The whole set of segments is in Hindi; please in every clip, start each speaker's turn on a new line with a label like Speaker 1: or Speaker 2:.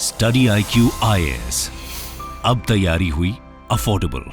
Speaker 1: स्टडी IQ IAS, अब तैयारी हुई अफोर्डेबल।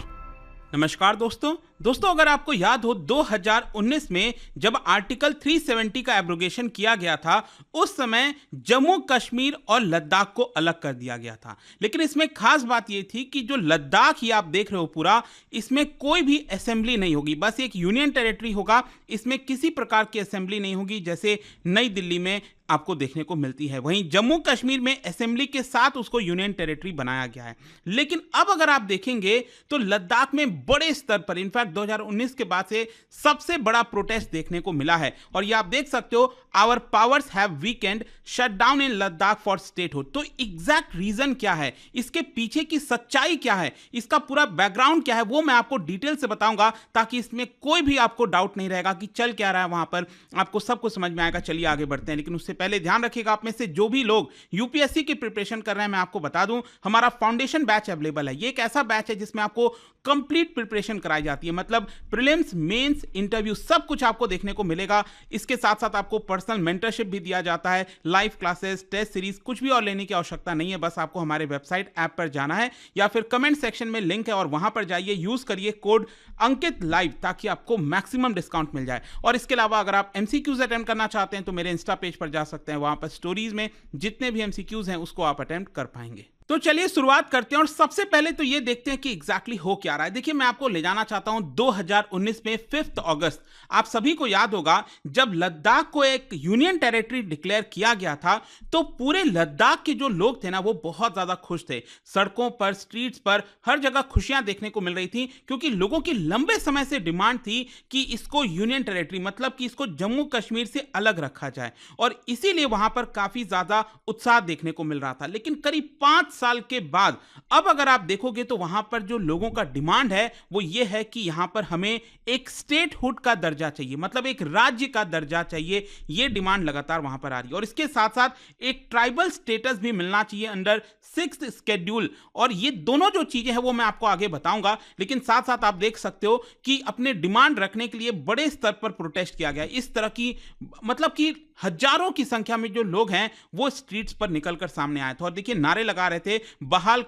Speaker 2: नमस्कार दोस्तों, अगर आपको याद हो 2019 में जब आर्टिकल 370 का एब्रोगेशन किया गया था, उस समय जम्मू कश्मीर और लद्दाख को अलग कर दिया गया था। लेकिन इसमें खास बात यह थी कि जो लद्दाख ये आप देख रहे हो पूरा, इसमें कोई भी असेंबली नहीं होगी, बस एक यूनियन टेरिटरी होगा। इसमें किसी प्रकार की असेंबली नहीं होगी जैसे नई दिल्ली में आपको देखने को मिलती है। वहीं जम्मू कश्मीर में असेंबली के साथ उसको यूनियन टेरिटरी बनाया गया है। लेकिन अब अगर आप देखेंगे तो लद्दाख में बड़े स्तर पर, इनफैक्ट 2019 के बाद से सबसे बड़ा प्रोटेस्ट देखने को मिला है। और ये आप देख सकते हो, our powers have weakened, shut down in Ladakh for statehood. तो एग्जैक्ट रीजन क्या है, इसके पीछे की सच्चाई क्या है, इसका पूरा बैकग्राउंड क्या है, वो मैं आपको डिटेल से बताऊंगा, ताकि इसमें कोई भी आपको डाउट नहीं रहेगा कि चल क्या रहा है वहां पर, आपको सब कुछ समझ में आएगा। चलिए आगे बढ़ते हैं। लेकिन उससे पहले ध्यान रखिएगा, आप में से जो भी लोग यूपीएससी की प्रिपरेशन कर रहे हैं, मैं आपको बता दूं, हमारा फाउंडेशन बैच अवेलेबल है। ये एक ऐसा बैच है जिसमें आपको कंप्लीट प्रिपरेशन कराई जाती है, मतलब प्रीलिम्स, मेंस, इंटरव्यू सब कुछ आपको देखने को मिलेगा। इसके साथ साथ आपको पर्सनल मेंटरशिप भी दिया जाता है, लाइव क्लासेस, टेस्ट सीरीज, कुछ भी और लेने की आवश्यकता नहीं है। बस आपको हमारे वेबसाइट ऐप पर जाना है या फिर कमेंट सेक्शन में लिंक है और वहां पर जाइए, यूज करिए कोड अंकित लाइव, ताकि आपको मैक्सिमम डिस्काउंट मिल जाए। और इसके अलावा अगर आप एमसीक्यूज अटेम्प्ट करना चाहते हैं तो मेरे इंस्टा पेज पर जा सकते हैं, वहां पर स्टोरीज में जितने भी एमसीक्यूज हैं उसको आप अटेम्प्ट कर पाएंगे। तो चलिए शुरुआत करते हैं और सबसे पहले तो ये देखते हैं कि एग्जैक्टली हो क्या रहा है। देखिए, मैं आपको ले जाना चाहता हूं 2019 में 5 अगस्त। आप सभी को याद होगा जब लद्दाख को एक यूनियन टेरिटरी डिक्लेयर किया गया था, तो पूरे लद्दाख के जो लोग थे ना, वो बहुत ज्यादा खुश थे। सड़कों पर, स्ट्रीट्स पर, हर जगह खुशियां देखने को मिल रही थी, क्योंकि लोगों की लंबे समय से डिमांड थी कि इसको यूनियन टेरिटरी, मतलब कि इसको जम्मू कश्मीर से अलग रखा जाए। और इसीलिए वहां पर काफी ज्यादा उत्साह देखने को मिल रहा था। लेकिन करीब 5 साल के बाद अब अगर आप देखोगे तो वहां पर जो लोगों का डिमांड है वो ये है कि यहां पर हमें एक स्टेटहुड का दर्जा चाहिए, मतलब एक राज्य का दर्जा चाहिए। ये डिमांड लगातार वहां पर आ रही है। और इसके साथ साथ एक ट्राइबल स्टेटस भी मिलना चाहिए अंडर 6th शेड्यूल। और ये दोनों जो चीजें हैं वो मैं आपको आगे बताऊंगा। लेकिन साथ साथ आप देख सकते हो कि अपने डिमांड रखने के लिए बड़े स्तर पर प्रोटेस्ट किया गया। इस तरह की, मतलब कि हजारों की संख्या में जो लोग हैं वो स्ट्रीट्स पर निकलकर सामने आए थे और देखिए नारे लगा रहे थे, बहाल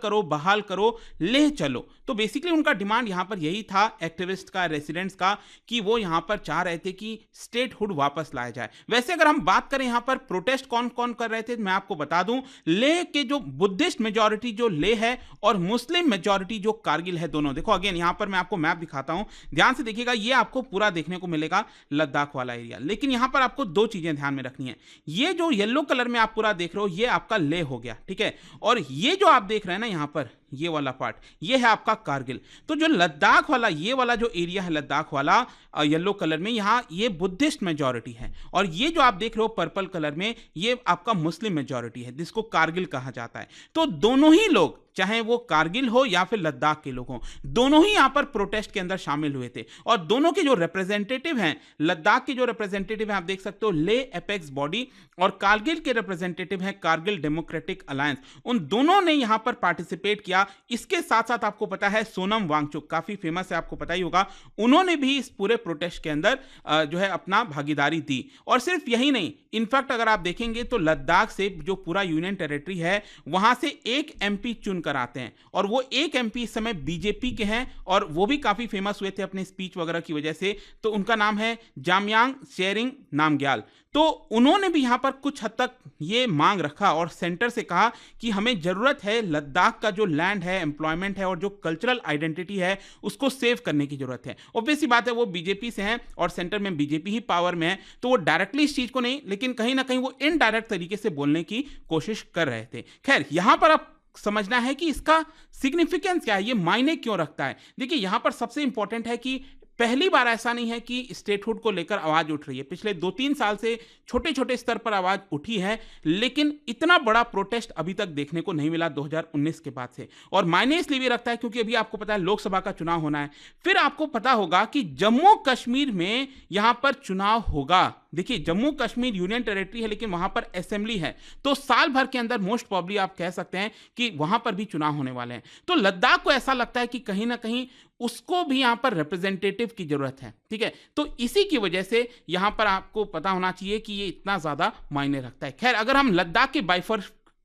Speaker 2: करो, लेह चलो। तो बेसिकली उनका डिमांड यहां पर यही था, एक्टिविस्ट का, रेसिडेंट्स का, कि वो यहां पर चाह रहे थे कि स्टेटहुड वापस लाया जाए। वैसे अगर हम बात करें यहां पर प्रोटेस्ट कौन कौन कर रहे थे, मैं आपको बता दूं, लेह के जो बुद्धिस्ट मेजॉरिटी जो लेह है और मुस्लिम मेजॉरिटी जो कारगिल है, दोनों। देखो अगेन यहां पर मैं आपको मैप दिखाता हूं, ध्यान से देखिएगा, ये आपको पूरा देखने को मिलेगा लद्दाख वाला एरिया। लेकिन यहां पर आपको दो चीजें ध्यान में रखनी है। ये जो येलो कलर में आप पूरा देख रहे हो, ये आपका लेह हो गया, ठीक है। और ये जो आप देख रहे हैं ना यहां पर, ये वाला पार्ट, ये है आपका कारगिल। तो जो लद्दाख वाला, ये वाला जो एरिया है लद्दाख वाला येलो कलर में, यहां ये बुद्धिस्ट मेजॉरिटी है। और ये जो आप देख रहे हो पर्पल कलर में, ये आपका मुस्लिम मेजॉरिटी है, जिसको कारगिल कहा जाता है। तो दोनों ही लोग, चाहे वो कारगिल हो या फिर लद्दाख के लोग हों, दोनों ही यहां पर प्रोटेस्ट के अंदर शामिल हुए थे। और दोनों के जो रिप्रेजेंटेटिव हैं, लद्दाख के जो रिप्रेजेंटेटिव हैं आप देख सकते हो, ले एपेक्स बॉडी, और कारगिल के रिप्रेजेंटेटिव हैं कारगिल डेमोक्रेटिक अलायंस। उन दोनों ने यहां पर पार्टिसिपेट किया। इसके साथ साथ आपको पता है सोनम वांगचुक, काफी फेमस है, आपको पता ही होगा, उन्होंने भी इस पूरे प्रोटेस्ट के अंदर जो है अपना भागीदारी दी। और सिर्फ यही नहीं, इनफैक्ट अगर आप देखेंगे तो लद्दाख से जो पूरा यूनियन टेरिटरी है, वहां से एक एमपी चुनकर आते हैं। और वो एक एमपी इस समय बीजेपी के हैं और वो भी काफी फेमस हुए थे अपने स्पीच वगैरह की वजह से। तो उनका नाम है जामयांग शेरिंग नामग्याल। तो उन्होंने भी यहां पर कुछ हद तक ये मांग रखा और सेंटर से कहा कि हमें जरूरत है, लद्दाख का जो लैंड है, एम्प्लॉयमेंट है और जो कल्चरल आइडेंटिटी है, उसको सेव करने की जरूरत है। ऑब्वियसली बात है, वो बीजेपी से हैं और सेंटर में बीजेपी ही पावर में है, तो वो डायरेक्टली इस चीज को नहीं, लेकिन कहीं ना कहीं वो इनडायरेक्ट तरीके से बोलने की कोशिश कर रहे थे। खैर, यहां पर आप समझना है कि इसका सिग्निफिकेंस क्या है, ये मायने क्यों रखता है। देखिए, यहां पर सबसे इंपॉर्टेंट है कि पहली बार ऐसा नहीं है कि स्टेटहुड को लेकर आवाज उठ रही है। पिछले 2-3 साल से छोटे छोटे स्तर पर आवाज उठी है, लेकिन इतना बड़ा प्रोटेस्ट अभी तक देखने को नहीं मिला 2019 के बाद से। और मायने इसलिए भी रखता है क्योंकि अभी आपको पता है लोकसभा का चुनाव होना है। फिर आपको पता होगा कि जम्मू कश्मीर में यहां पर चुनाव होगा। देखिए, जम्मू कश्मीर यूनियन टेरिटरी है, लेकिन वहां पर असेंबली है, तो साल भर के अंदर मोस्ट प्रॉब्ली आप कह सकते हैं कि वहां पर भी चुनाव होने वाले हैं। तो लद्दाख को ऐसा लगता है कि कहीं ना कहीं उसको भी यहां पर रिप्रेजेंटेटिव की जरूरत है, ठीक है। तो इसी की वजह से यहां पर आपको पता होना चाहिए कि ये इतना ज्यादा मायने रखता है। खैर, अगर हम लद्दाख के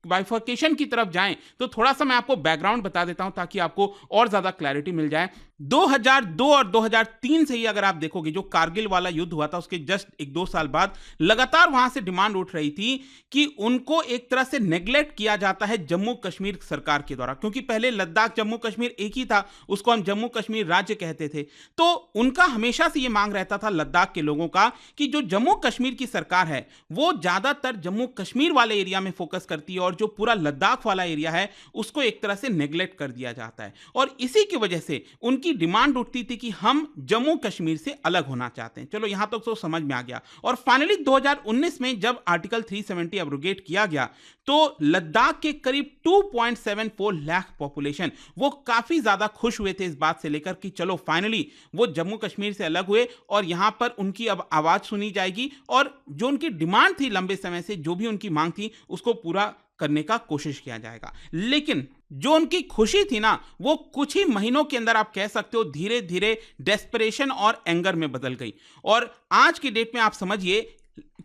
Speaker 2: बाइफर्केशन की तरफ जाएं तो थोड़ा सा मैं आपको बैकग्राउंड बता देता हूं ताकि आपको और ज्यादा क्लैरिटी मिल जाए। 2002 और 2003 से ही अगर आप देखोगे, जो कारगिल वाला युद्ध हुआ था उसके जस्ट 1-2 साल बाद लगातार वहां से डिमांड उठ रही थी कि उनको एक तरह से नेग्लेक्ट किया जाता है जम्मू कश्मीर सरकार के द्वारा, क्योंकि पहले लद्दाख जम्मू कश्मीर एक ही था, उसको हम जम्मू कश्मीर राज्य कहते थे। तो उनका हमेशा से यह मांग रहता था लद्दाख के लोगों का कि जो जम्मू कश्मीर की सरकार है वो ज्यादातर जम्मू कश्मीर वाले एरिया में फोकस करती है और जो पूरा लद्दाख वाला एरिया है उसको एक तरह से नेग्लेक्ट कर दिया जाता है। और इसी की वजह से उनकी डिमांड उठती थी कि हम जम्मू कश्मीर से अलग होना चाहते हैं। चलो यहां तक तो समझ में आ गया। और फाइनली 2019 में जब आर्टिकल 370 एब्रोगेट किया गया तो लद्दाख के करीब 2.74 लाख पॉपुलेशन वो काफी ज्यादा खुश हुए थे इस बात से लेकर कि चलो फाइनली वो जम्मू कश्मीर से अलग हुए और यहां पर उनकी अब आवाज सुनी जाएगी और जो उनकी डिमांड थी लंबे समय से, जो भी उनकी मांग थी, उसको पूरा करने का कोशिश किया जाएगा। लेकिन जो उनकी खुशी थी ना, वो कुछ ही महीनों के अंदर आप कह सकते हो धीरे धीरे डेस्परेशन और एंगर में बदल गई। और आज की डेट में आप समझिए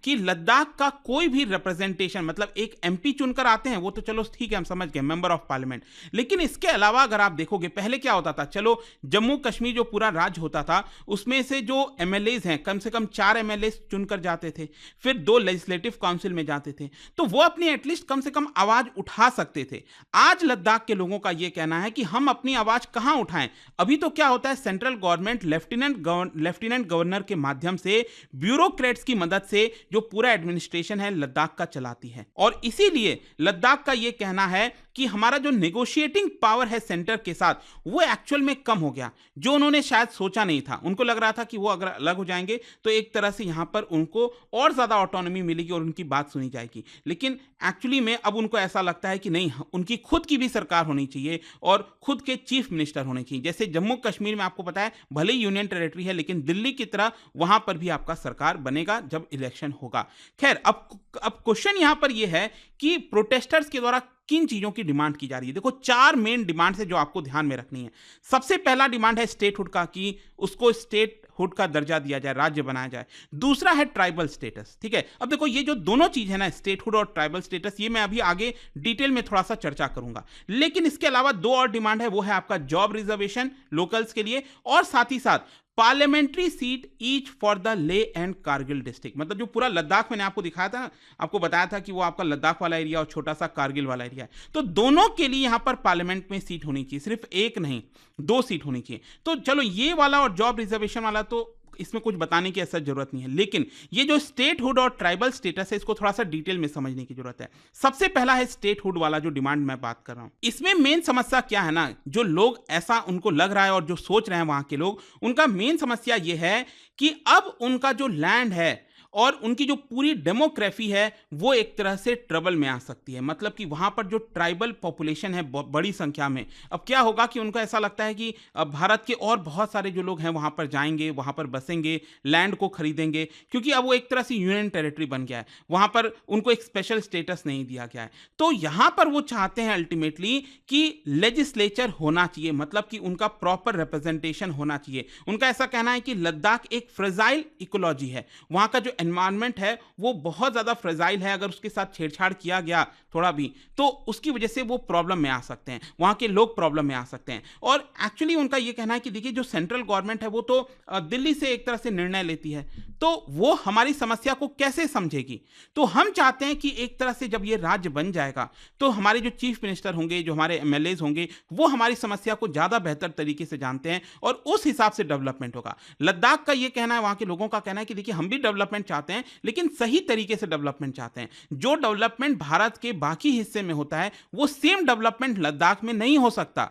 Speaker 2: कि लद्दाख का कोई भी रिप्रेजेंटेशन, मतलब एक एमपी चुनकर आते हैं वो तो चलो ठीक है, हम समझ गए, मेंबर ऑफ पार्लियामेंट, लेकिन इसके अलावा अगर आप देखोगे पहले क्या होता था, चलो जम्मू कश्मीर जो पूरा राज्य होता था उसमें से जो एमएलएज हैं कम से कम 4 एमएलए चुनकर जाते थे, फिर 2 लेजिस्लेटिव काउंसिल में जाते थे, तो वो अपनी एटलीस्ट कम से कम आवाज उठा सकते थे। आज लद्दाख के लोगों का यह कहना है कि हम अपनी आवाज कहां उठाएं। अभी तो क्या होता है, सेंट्रल गवर्नमेंट लेफ्टिनेंट गवर्नर के माध्यम से ब्यूरोक्रेट्स की मदद से जो पूरा एडमिनिस्ट्रेशन है लद्दाख का चलाती है। और इसीलिए लद्दाख का यह कहना है कि हमारा जो नेगोशिएटिंग पावर है सेंटर के साथ वो एक्चुअल में कम हो गया, जो उन्होंने शायद सोचा नहीं था। उनको लग रहा था कि वो अगर अलग हो जाएंगे तो एक तरह से यहां पर उनको और ज्यादा ऑटोनॉमी मिलेगी और उनकी बात सुनी जाएगी, लेकिन एक्चुअली में अब उनको ऐसा लगता है कि नहीं, उनकी खुद की भी सरकार होनी चाहिए और खुद के चीफ मिनिस्टर होने चाहिए। जैसे जम्मू कश्मीर में आपको पता है भले ही यूनियन टेरिटरी है, लेकिन दिल्ली की तरह वहां पर भी आपका सरकार बनेगा जब इलेक्शन होगा। खैर, अब क्वेश्चन यहां पर यह है कि प्रोटेस्टर्स के द्वारा किन चीजों की डिमांड की जा रही है। देखो 4 मेन डिमांड है जो आपको ध्यान में रखनी है। सबसे पहला डिमांड है स्टेटहुड का, कि उसको स्टेटहुड का दर्जा दिया जाए, राज्य बनाया जाए। दूसरा है ट्राइबल स्टेटस। ठीक है, अब देखो ये जो दोनों चीज है ना, स्टेटहुड और ट्राइबल स्टेटस, ये मैं अभी आगे डिटेल में थोड़ा सा चर्चा करूंगा। लेकिन इसके अलावा 2 और डिमांड है, वो है आपका जॉब रिजर्वेशन लोकल्स के लिए और साथ ही साथ parliamentary seat each for the ले एंड कारगिल डिस्ट्रिक्ट। मतलब जो पूरा लद्दाख मैंने आपको दिखाया था, आपको बताया था कि वो आपका लद्दाख वाला एरिया और छोटा सा कारगिल वाला एरिया है, तो दोनों के लिए यहां पर पार्लियामेंट में सीट होनी चाहिए, सिर्फ एक नहीं 2 सीट होनी चाहिए। तो चलो ये वाला और जॉब रिजर्वेशन वाला तो इसमें कुछ बताने की ऐसा जरूरत नहीं है, लेकिन ये जो स्टेटहुड और ट्राइबल स्टेटस है इसको थोड़ा सा डिटेल में समझने की जरूरत है। सबसे पहला है स्टेटहुड वाला जो डिमांड मैं बात कर रहा हूं। इसमें मेन समस्या क्या है ना, जो लोग ऐसा उनको लग रहा है और जो सोच रहे हैं वहां के लोग, उनका मेन समस्या ये है कि अब उनका जो लैंड है और उनकी जो पूरी डेमोग्राफी है वो एक तरह से ट्रबल में आ सकती है। मतलब कि वहां पर जो ट्राइबल पॉपुलेशन है बड़ी संख्या में, अब क्या होगा कि उनको ऐसा लगता है कि अब भारत के और बहुत सारे जो लोग हैं वहां पर जाएंगे, वहां पर बसेंगे, लैंड को खरीदेंगे, क्योंकि अब वो एक तरह से यूनियन टेरिटरी बन गया है, वहां पर उनको एक स्पेशल स्टेटस नहीं दिया गया है। तो यहां पर वो चाहते हैं अल्टीमेटली कि लेजिस्लेचर होना चाहिए, मतलब कि उनका प्रॉपर रिप्रेजेंटेशन होना चाहिए। उनका ऐसा कहना है कि लद्दाख एक फ्रेजाइल इकोलॉजी है, वहां का जो एनवायरनमेंट है वो बहुत ज्यादा फ्रेजाइल है, अगर उसके साथ छेड़छाड़ किया गया थोड़ा भी तो उसकी वजह से वो प्रॉब्लम में आ सकते हैं, वहां के लोग प्रॉब्लम में आ सकते हैं। और एक्चुअली उनका ये कहना है कि देखिए जो सेंट्रल गवर्नमेंट है वो तो दिल्ली से एक तरह से निर्णय लेती है, तो वो हमारी समस्या को कैसे समझेगी। तो हम चाहते हैं कि एक तरह से जब ये राज्य बन जाएगा तो हमारे जो चीफ मिनिस्टर होंगे, जो हमारे एमएलएज होंगे, वो हमारी समस्या को ज्यादा बेहतर तरीके से जानते हैं और उस हिसाब से डेवलपमेंट होगा। लद्दाख का ये कहना है, वहां के लोगों का कहना है कि देखिए हम भी डेवलपमेंट चाहते हैं, लेकिन सही तरीके से डेवलपमेंट चाहते हैं। जो डेवलपमेंट भारत के बाकी हिस्से में होता है वो सेम डेवलपमेंट लद्दाख में नहीं हो सकता,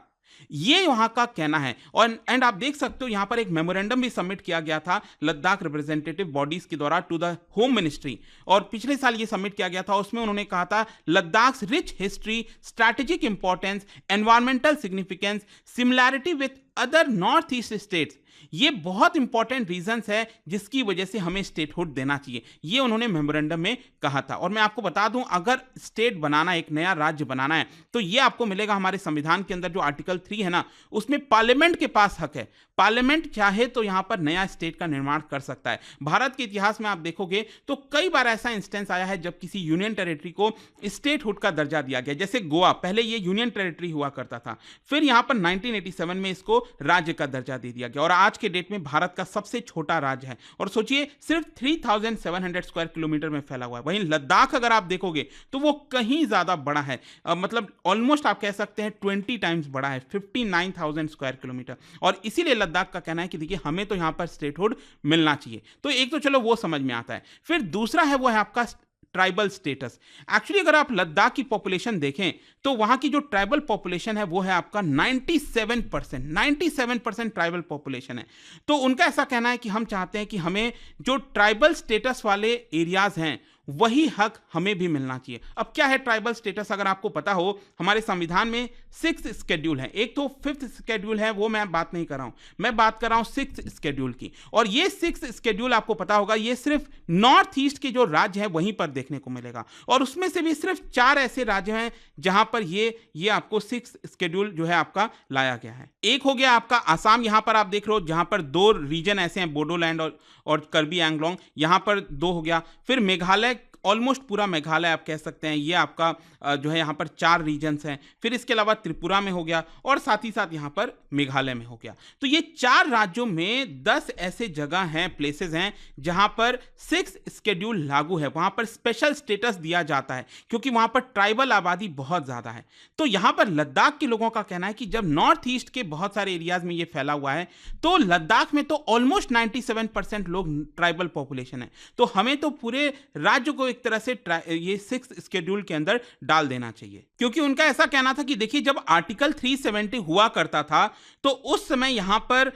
Speaker 2: ये वहां का कहना है। और एंड आप देख सकते हो यहां पर एक मेमोरेंडम भी सबमिट किया गया था लद्दाख रिप्रेजेंटेटिव बॉडीज के द्वारा टू द होम मिनिस्ट्री, और पिछले साल ये सबमिट किया गया था। उसमें उन्होंने कहा था Ladakh rich history, strategic importance, environmental significance, similarity with other north east states, ये बहुत इंपॉर्टेंट रीजंस है जिसकी वजह से हमें स्टेटहुड देना चाहिए, ये उन्होंने मेमोरेंडम में कहा था। और मैं आपको बता दूं, अगर स्टेट बनाना, एक नया राज्य बनाना है, तो ये आपको मिलेगा हमारे संविधान के अंदर जो आर्टिकल 3 है ना, उसमें पार्लियामेंट के पास हक है। पार्लियामेंट चाहे तो यहां पर नया स्टेट का निर्माण कर सकता है। भारत के इतिहास में आप देखोगे तो कई बार ऐसा इंस्टेंस आया है जब किसी यूनियन टेरिटरी को स्टेटहुड का दर्जा दिया गया, जैसे गोवा, पहले ये यूनियन टेरिटरी हुआ करता था, फिर यहां पर 1987 में इसको राज्य का दर्जा दे दिया गया और आज के डेट में भारत का सबसे छोटा राज्य है। और सोचिए सिर्फ 3700 स्क्वायर किलोमीटर में फैला हुआ है। वहीं लद्दाख अगर आप देखोगे तो वो कहीं ज्यादा बड़ा है, मतलब ऑलमोस्ट आप कह सकते हैं 20 टाइम्स बड़ा है, 59,000 स्क्वायर किलोमीटर। और इसीलिए लद्दाख का कहना है कि देखिए हमें तो यहां पर स्टेटहुड मिलना चाहिए। तो एक तो चलो वो समझ में आता है। फिर दूसरा है वो है आपका ट्राइबल स्टेटस। एक्चुअली अगर आप लद्दाख की पॉपुलेशन देखें तो वहां की जो ट्राइबल पॉपुलेशन है वो है आपका 97% ट्राइबल पॉपुलेशन है। तो उनका ऐसा कहना है कि हम चाहते हैं कि हमें जो ट्राइबल स्टेटस वाले एरियाज हैं वही हक हमें भी मिलना चाहिए। अब क्या है ट्राइबल स्टेटस, अगर आपको पता हो, हमारे संविधान में 6 शेड्यूल है। एक तो 5th शेड्यूल है, वो मैं बात नहीं कर रहा हूं, मैं बात कर रहा हूं 6th शेड्यूल की। और ये 6th शेड्यूल आपको पता होगा, ये सिर्फ नॉर्थ ईस्ट के जो राज्य है वहीं पर देखने को मिलेगा। और उसमें से भी सिर्फ 4 ऐसे राज्य हैं जहां पर ये आपको 6th शेड्यूल जो है आपका लाया गया है। एक हो गया आपका आसाम, यहां पर आप देख रहे हो, जहां पर 2 रीजन ऐसे हैं, बोडोलैंड और कर्बी एंगलोंग, यहां पर 2 हो गया। फिर मेघालय, ऑलमोस्ट पूरा मेघालय आप कह सकते हैं, ये आपका जो है यहाँ पर 4 रीजन्स हैं। फिर इसके अलावा त्रिपुरा में हो गया और साथ ही साथ यहाँ पर मेघालय में हो गया। तो ये 4 राज्यों में 10 ऐसे जगह हैं, प्लेसेस हैं जहाँ पर 6th शेड्यूल लागू है, वहाँ पर स्पेशल स्टेटस दिया जाता है क्योंकि वहाँ पर ट्राइबल आबादी बहुत ज़्यादा है। तो यहाँ पर लद्दाख के लोगों का कहना है कि जब नॉर्थ ईस्ट के बहुत सारे एरियाज में ये फैला हुआ है तो लद्दाख में तो ऑलमोस्ट 97% लोग ट्राइबल पॉपुलेशन है, तो हमें तो पूरे राज्य को एक तरह से ये 6th शेड्यूल के अंदर डाल देना चाहिए। क्योंकि उनका ऐसा कहना था कि देखिए जब आर्टिकल 370 हुआ करता था तो उस समय यहां पर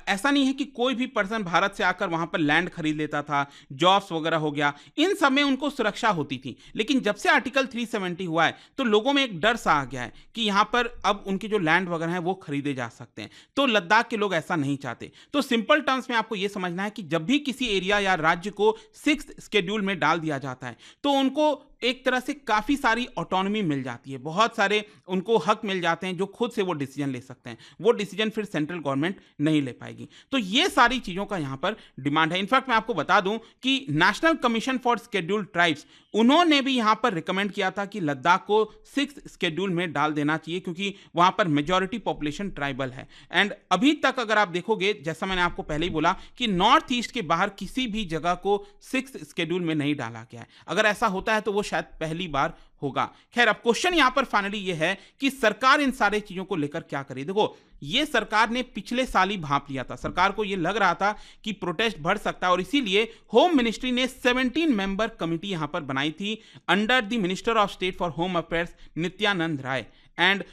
Speaker 2: ऐसा नहीं है कि कोई भी पर्सन भारत से आकर वहां पर लैंड खरीद लेता था, जॉब्स वगैरह हो गया, इन सब में उनको सुरक्षा होती थी। लेकिन जब से आर्टिकल 370 हुआ है तो लोगों में एक डर सा आ गया है कि यहां पर अब उनके जो लैंड वगैरह हैं वो खरीदे जा सकते हैं। तो लद्दाख के लोग ऐसा नहीं चाहते। तो सिंपल टर्म्स में आपको यह समझना है कि जब भी किसी एरिया या राज्य को 6th शेड्यूल में डाल दिया जाता है तो उनको एक तरह से काफ़ी सारी ऑटोनॉमी मिल जाती है, बहुत सारे उनको हक मिल जाते हैं जो खुद से वो डिसीजन ले सकते हैं। वो डिसीजन फिर सेंट्रल गवर्नमेंट नहीं ले पाएगी। तो ये सारी चीज़ों का यहाँ पर डिमांड है। इनफैक्ट मैं आपको बता दूं कि national commission for scheduled tribes, उन्होंने भी यहाँ पर रिकमेंड किया था कि लद्दाख को 6th शेड्यूल में डाल देना चाहिए क्योंकि वहाँ पर मेजॉरिटी पॉपुलेशन ट्राइबल है। एंड अभी तक अगर आप देखोगे, जैसा मैंने आपको पहले ही बोला कि नॉर्थ ईस्ट के बाहर किसी भी जगह को 6th शेड्यूल में नहीं डाला गया है। अगर ऐसा होता है तो वो शायद पहली बार होगा। खैर, अब क्वेश्चन यहां पर फाइनली ये है कि सरकार इन सारे चीजों को लेकर क्या करे। देखो, ये सरकार ने पिछले साल ही भांप लिया था, सरकार को ये लग रहा था कि प्रोटेस्ट बढ़ सकता है और इसीलिए होम मिनिस्ट्री ने 17 मेंबर कमिटी यहां पर बनाई थी under the minister of state for home affairs Nityanand Rai. And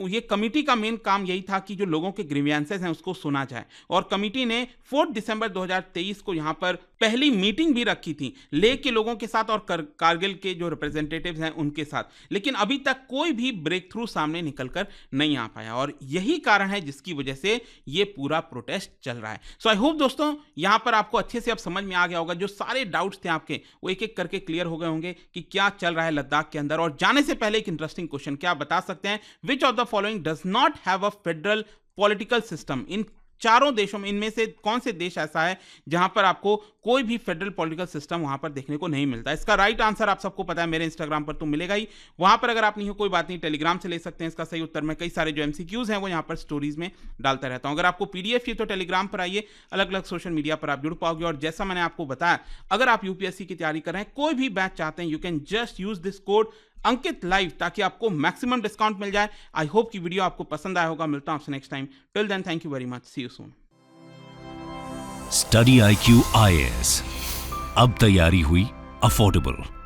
Speaker 2: ये कमिटी का मेन काम यही था कि जो लोगों के ग्रीवियंसेस हैं उसको सुना जाए। और कमिटी ने 4 दिसंबर 2023 को यहाँ पर पहली मीटिंग भी रखी थी लेह के लोगों के साथ और कारगिल के जो रिप्रेजेंटेटिव्स हैं उनके साथ, लेकिन अभी तक कोई भी ब्रेक थ्रू सामने निकलकर नहीं आ पाया और यही कारण है जिसकी वजह से ये पूरा प्रोटेस्ट चल रहा है। सो आई होप दोस्तों यहाँ पर आपको अच्छे से अब समझ में आ गया होगा, जो सारे डाउट्स थे आपके वो एक एक करके क्लियर हो गए होंगे कि क्या चल रहा है लद्दाख के अंदर। और जाने से पहले एक इंटरेस्टिंग क्वेश्चन, क्या आप बता सकते हैं which of the following does not have a federal political system? इन चारों देशों में इनमें से कौन से देश ऐसा है जहां पर आपको कोई भी फेडरल पॉलिटिकल सिस्टम वहां पर देखने को नहीं मिलता? इसका राइट आंसर आप सबको पता है, मेरे इंस्टाग्राम पर तो मिलेगा ही। वहां पर अगर आप नहीं हो कोई बात नहीं, टेलीग्राम से ले सकते हैं इसका सही उत्तर। मैं कई सारे जो MCQs हैं वो यहाँ पर स्टोरीज में डालता रहता हूं। अगर आपको PDF चाहिए तो टेलीग्राम पर आइए, अलग अलग सोशल मीडिया पर आप जुड़ पाओगे। और जैसा मैंने आपको बताया, अगर आप UPSC की तैयारी कर रहे हैं, कोई भी बैच चाहते हैं, you can just use this code Ankit live ताकि आपको मैक्सिमम डिस्काउंट मिल जाए। आई होप कि वीडियो आपको पसंद आया होगा। मिलता हूं आपसे next time. Till then, thank you very much, see you soon.
Speaker 1: Study IQ IAS, अब तैयारी हुई अफोर्डेबल।